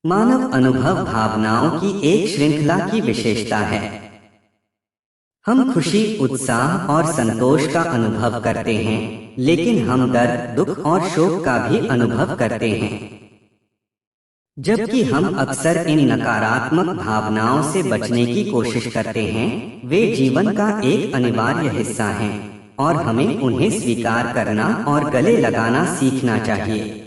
मानव अनुभव भावनाओं की एक श्रृंखला की विशेषता है। हम खुशी, उत्साह और संतोष का अनुभव करते हैं, लेकिन हम दर्द, दुख और शोक का भी अनुभव करते हैं। जबकि हम अक्सर इन नकारात्मक भावनाओं से बचने की कोशिश करते हैं, वे जीवन का एक अनिवार्य हिस्सा हैं और हमें उन्हें स्वीकार करना और गले लगाना सीखना चाहिए।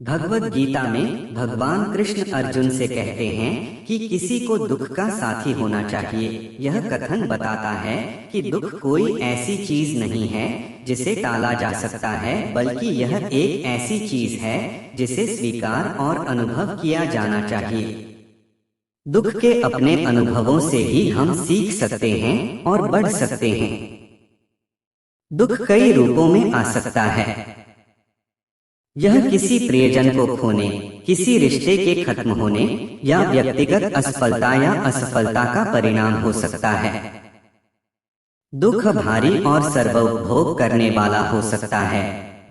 भगवद गीता में भगवान कृष्ण अर्जुन से कहते हैं कि किसी को दुख का साथी होना चाहिए। यह कथन बताता है कि दुख कोई ऐसी चीज नहीं है जिसे टाला जा सकता है, बल्कि यह एक ऐसी चीज है जिसे स्वीकार और अनुभव किया जाना चाहिए। दुख के अपने अनुभवों से ही हम सीख सकते हैं और बढ़ सकते हैं। दुख कई रूपों में आ सकता है। यह किसी प्रियजन को खोने, किसी रिश्ते के खत्म होने या व्यक्तिगत असफलता या असफलता का परिणाम हो सकता है। दुख भारी और सर्वोपभोग करने वाला हो सकता है,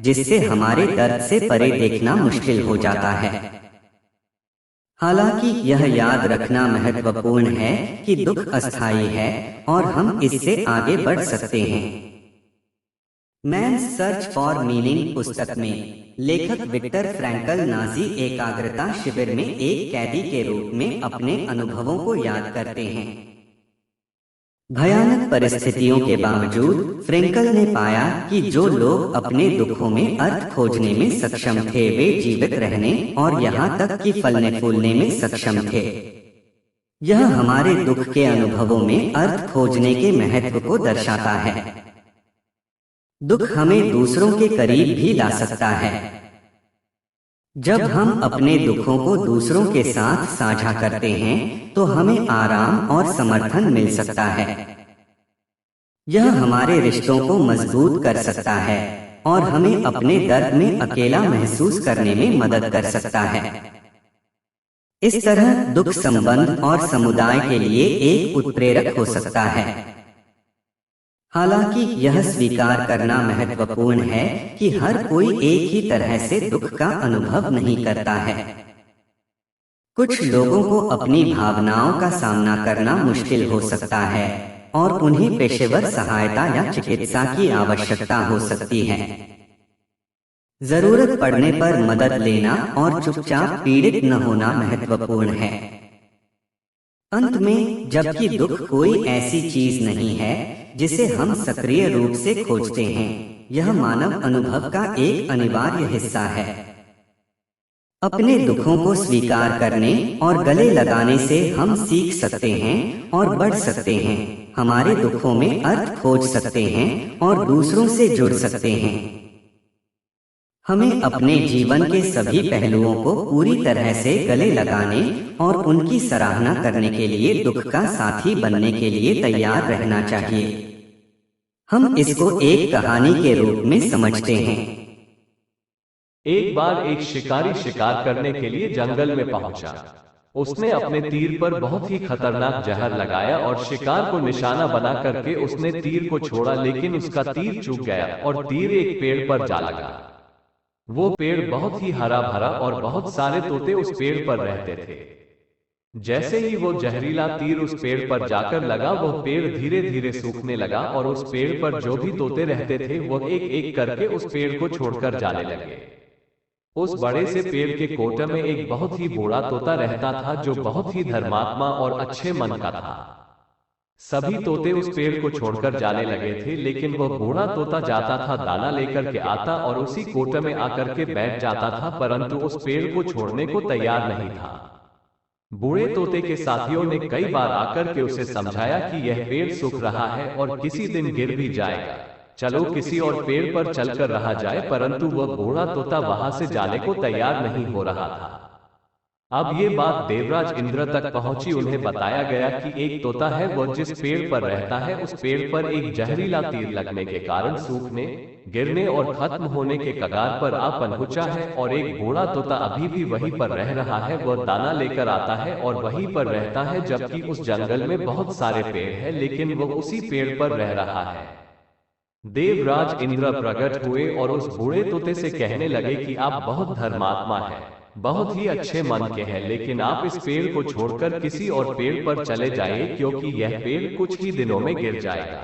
जिससे हमारे दर्द से परे देखना मुश्किल हो जाता है। हालांकि यह याद रखना महत्वपूर्ण है कि दुख अस्थायी है और हम इससे आगे बढ़ सकते हैं। मैन्स सर्च फॉर मीनिंग पुस्तक में लेखक विक्टर फ्रैंकल नाजी एकाग्रता शिविर में एक कैदी के रूप में अपने अनुभवों को याद करते हैं। भयानक परिस्थितियों के बावजूद फ्रैंकल ने पाया कि जो लोग अपने दुखों में अर्थ खोजने में सक्षम थे, वे जीवित रहने और यहाँ तक कि फलने फूलने में सक्षम थे। यह हमारे दुख के अनुभवों में अर्थ खोजने के महत्व को दर्शाता है। दुख हमें दूसरों के करीब भी ला सकता है। जब हम अपने दुखों को दूसरों के साथ साझा करते हैं, तो हमें आराम और समर्थन मिल सकता है। यह हमारे रिश्तों को मजबूत कर सकता है और हमें अपने दर्द में अकेला महसूस करने में मदद कर सकता है। इस तरह दुख संबंध और समुदाय के लिए एक उत्प्रेरक हो सकता है। हालांकि यह स्वीकार करना महत्वपूर्ण है कि हर कोई एक ही तरह से दुख का अनुभव नहीं करता है। कुछ लोगों को अपनी भावनाओं का सामना करना मुश्किल हो सकता है और उन्हें पेशेवर सहायता या चिकित्सा की आवश्यकता हो सकती है। जरूरत पड़ने पर मदद लेना और चुपचाप पीड़ित न होना महत्वपूर्ण है। अंत में, जबकि दुख कोई ऐसी चीज नहीं है जिसे हम सक्रिय रूप से खोजते हैं, यह मानव अनुभव का एक अनिवार्य हिस्सा है। अपने दुखों को स्वीकार करने और गले लगाने से हम सीख सकते हैं और बढ़ सकते हैं, हमारे दुखों में अर्थ खोज सकते हैं और दूसरों से जुड़ सकते हैं। हमें अपने जीवन के सभी पहलुओं को पूरी तरह से गले लगाने और उनकी सराहना करने के लिए दुख का साथी बनने के लिए तैयार रहना चाहिए। हम इसको एक कहानी के रूप में समझते हैं। एक बार एक शिकारी शिकार करने के लिए जंगल में पहुंचा। उसने अपने तीर पर बहुत ही खतरनाक जहर लगाया और शिकार को निशाना बना करके उसने तीर को छोड़ा, लेकिन उसका तीर चूक गया और तीर एक पेड़ पर जा लगा। वो पेड़ बहुत ही हरा भरा और बहुत सारे तोते उस पेड़ पर रहते थे। जैसे ही वो जहरीला तीर उस पेड़ पर जाकर लगा, वो पेड़ धीरे धीरे सूखने लगा और उस पेड़ पर जो भी तोते रहते थे वो एक एक करके उस पेड़ को छोड़कर जाने लगे। उस बड़े से पेड़ के कोटे में एक बहुत ही बूढ़ा तोता रहता था, जो बहुत ही धर्मात्मा और अच्छे मन का था। सभी तोते उस पेड़ को छोड़कर जाने लगे थे, लेकिन वह बूढ़ा तोता जाता था, दाना लेकर के आता और उसी कोटे में आकर के बैठ जाता था, परंतु उस पेड़ को छोड़ने को तैयार नहीं था। बूढ़े तोते के साथियों ने कई बार आकर के उसे समझाया कि यह पेड़ सूख रहा है और किसी दिन गिर भी जाएगा, चलो किसी और पेड़ पर चलकर रहा जाए, परंतु वह बूढ़ा तोता वहां से जाने को तैयार नहीं हो रहा था। अब ये बात देवराज इंद्र तक पहुंची। उन्हें बताया गया कि एक तोता है, वह जिस पेड़ पर रहता है उस पेड़ पर एक जहरीला तीर लगने के कारण सूखने, गिरने और खत्म होने के कगार पर आ पहुंचा है, और एक बूढ़ा तोता अभी भी वहीं पर रह रहा है। वह दाना लेकर आता है और वहीं पर रहता है, जबकि उस जंगल में बहुत सारे पेड़ हैं, लेकिन वह उसी पेड़ पर रह रहा है। देवराज इंद्र प्रकट हुए और उस बूढ़े तोते से कहने लगे कि आप बहुत धर्मात्मा हैं, बहुत ही अच्छे मन के हैं, लेकिन आप इस पेड़ को छोड़कर किसी और पेड़ पर चले जाइए, क्योंकि यह पेड़ कुछ ही दिनों में गिर जाएगा।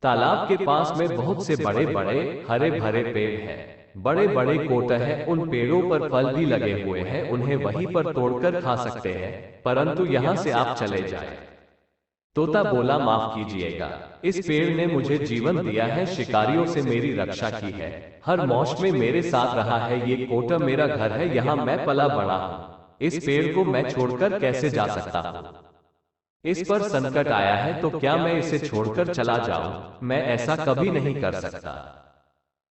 तालाब के पास में बहुत से बड़े बड़े हरे भरे पेड़ हैं, बड़े बड़े कोटह हैं, उन पेड़ों पर फल भी लगे हुए हैं, उन्हें वहीं पर तोड़कर खा सकते हैं, परंतु यहाँ से आप चले जाएं। तोता बोला, माफ कीजिएगा, इस पेड़ ने मुझे जीवन दिया है, शिकारियों से मेरी रक्षा की है, हर मौसम में मेरे साथ रहा है, ये कोटा मेरा घर है, यहाँ मैं पला बड़ा हूँ, इस पेड़ को मैं छोड़कर कैसे जा सकता हूँ? इस पर संकट आया है तो क्या मैं इसे छोड़कर चला जाऊं? मैं ऐसा कभी नहीं कर सकता।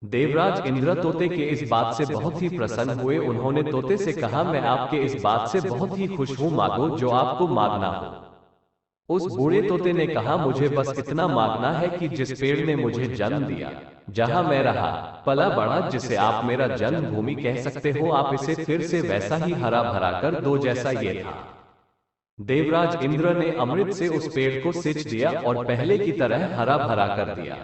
देवराज इंद्र तोते के इस बात से बहुत ही प्रसन्न हुए। उन्होंने तोते से कहा, मैं आपके इस बात से बहुत ही खुश हूँ, मांगो जो आपको मांगना हो। उस बूढ़े तोते ने कहा, मुझे बस इतना मांगना है कि जिस पेड़ ने मुझे जन्म दिया, जहां मैं रहा पला बड़ा, जिसे आप मेरा जन्मभूमि कह सकते हो, आप इसे फिर से वैसा ही हरा भरा कर दो जैसा ये था। देवराज इंद्र ने अमृत से उस पेड़ को सींच दिया और पहले की तरह हरा भरा कर दिया।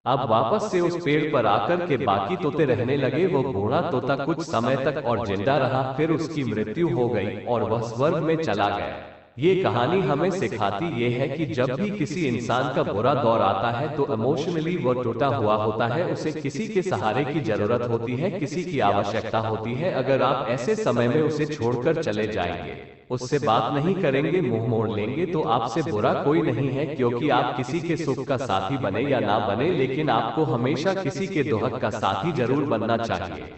अब वापस से उस पेड़ पर आकर के बाकी तोते रहने लगे। वो बूढ़ा तोता कुछ समय तक और जिंदा रहा, फिर उसकी मृत्यु हो गई और वह स्वर्ग में चला गया। ये कहानी हमें सिखाती ये है कि जब भी किसी इंसान का बुरा दौर आता है तो इमोशनली वो टूटा हुआ होता है, उसे किसी के सहारे की जरूरत होती है, किसी की आवश्यकता होती है। अगर आप ऐसे समय में उसे छोड़कर चले जाएंगे, उससे बात नहीं करेंगे, मुंह मोड़ लेंगे, तो आपसे बुरा कोई नहीं है, क्योंकि आप किसी के सुख का साथी बने या ना बने, लेकिन आपको हमेशा किसी के दुख का साथी जरूर बनना चाहिए।